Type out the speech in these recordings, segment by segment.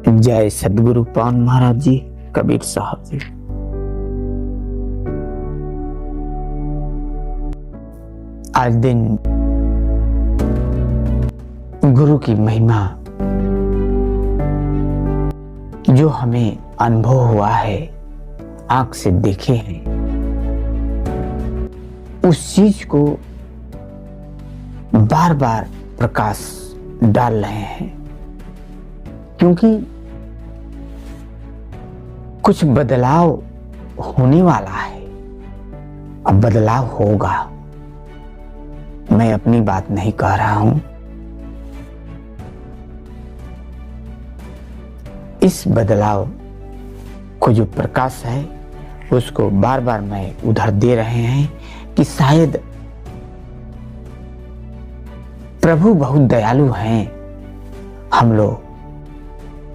जय सदगुरु पावन महाराज जी, कबीर साहब जी। आज दिन गुरु की महिमा जो हमें अनुभव हुआ है, आंख से देखे हैं, उस चीज को बार बार प्रकाश डाल रहे हैं, क्योंकि कुछ बदलाव होने वाला है। अब बदलाव होगा, मैं अपनी बात नहीं कह रहा हूं। इस बदलाव को जो प्रकाश है, उसको बार बार मैं उधर दे रहे हैं कि शायद प्रभु बहुत दयालु हैं। हम लोग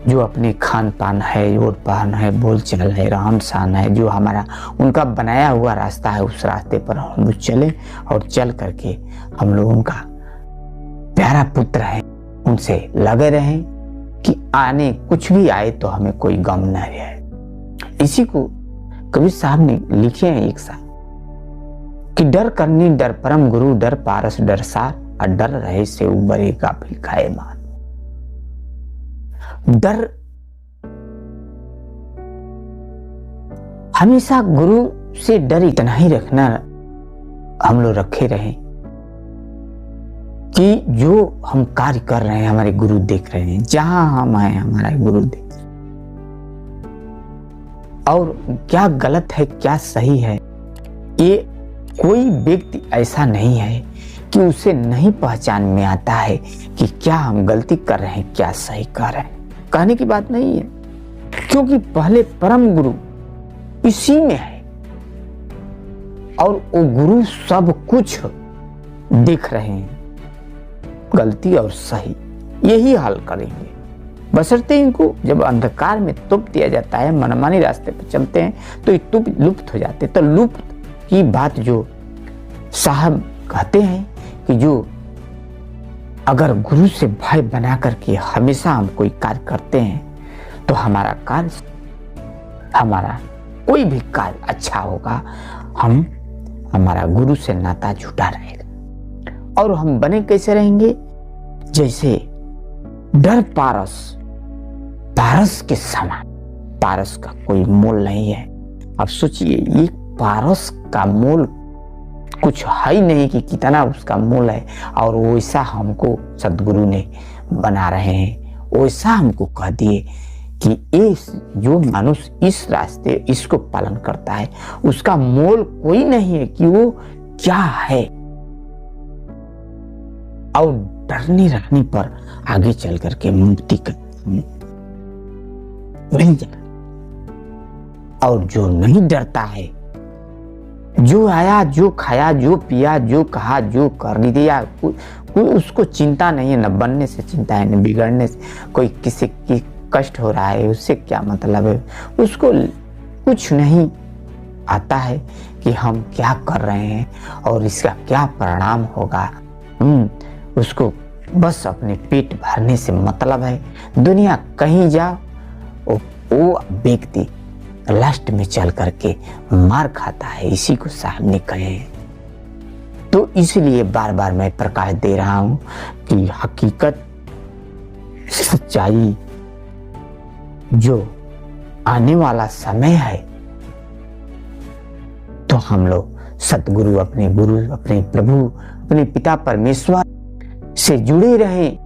जो अपने खान पान है, ओढ़ पहन है, बोल चाल है, रहन सहन है, जो हमारा उनका बनाया हुआ रास्ता है, उस रास्ते पर हम लोग चले और चल करके हम लोग उनका प्यारा पुत्र है, उनसे लगे रहें कि आने कुछ भी आए तो हमें कोई गम न रहे। इसी को कबीर साहब ने लिखे हैं एक साथ कि डर करनी डर परम गुरु, डर पारस डर सार, और डर रहे से उबरे गाफिल खाए मान। डर हमेशा गुरु से डर इतना ही रखना, हम लोग रखे रहे कि जो हम कार्य कर रहे हैं हमारे गुरु देख रहे हैं, जहां हम हैं हमारा गुरु देख रहे हैं। और क्या गलत है क्या सही है, ये कोई व्यक्ति ऐसा नहीं है कि उसे नहीं पहचान में आता है कि क्या हम गलती कर रहे हैं, क्या सही कर रहे हैं। कहने की बात नहीं है, क्योंकि पहले परम गुरु इसी में है और वो गुरु सब कुछ देख रहे हैं, गलती और सही यही हल करेंगे। बशर्ते इनको जब अंधकार में तुप दिया जाता है, मनमानी रास्ते पर चलते हैं तो ये तुप लुप्त हो जाते। तो लुप्त की बात जो साहब कहते हैं कि जो अगर गुरु से भय बना करके हमेशा हम कोई कार्य करते हैं तो हमारा कार्य, हमारा कोई भी कार्य अच्छा होगा। हमारा गुरु से नाता जुटा रहेगा और हम बने कैसे रहेंगे, जैसे डर पारस के समान। पारस का कोई मोल नहीं है। अब सोचिए, ये पारस का मोल कुछ है ही नहीं कि कितना उसका मोल है, और वैसा हमको सदगुरु ने बना रहे हैं। वैसा हमको कह दिए कि इस जो मनुष्य इस रास्ते इसको पालन करता है, उसका मोल कोई नहीं है कि वो क्या है। और डरने रहने पर आगे चल करके मुक्ति मिल जाए। और जो नहीं डरता है, जो आया, जो खाया, जो पिया, जो कहा, जो कर दिया, कोई उसको चिंता नहीं है, न बनने से चिंता है, न बिगड़ने से। कोई किसी की कष्ट हो रहा है, उससे क्या मतलब है, उसको कुछ नहीं आता है कि हम क्या कर रहे हैं और इसका क्या परिणाम होगा। उसको बस अपने पेट भरने से मतलब है। दुनिया कहीं जा, वो व्यक्ति लास्ट में चल करके मार खाता है। इसी को साहब ने कहे हैं। तो इसलिए बार बार मैं प्रकाश दे रहा हूं कि हकीकत, सच्चाई, जो आने वाला समय है, तो हम लोग सतगुरु, अपने गुरु, अपने प्रभु, अपने पिता परमेश्वर से जुड़े रहे।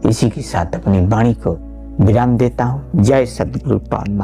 इसी के साथ अपनी वाणी को विराम देता हूं। जय सतगुरु पावन।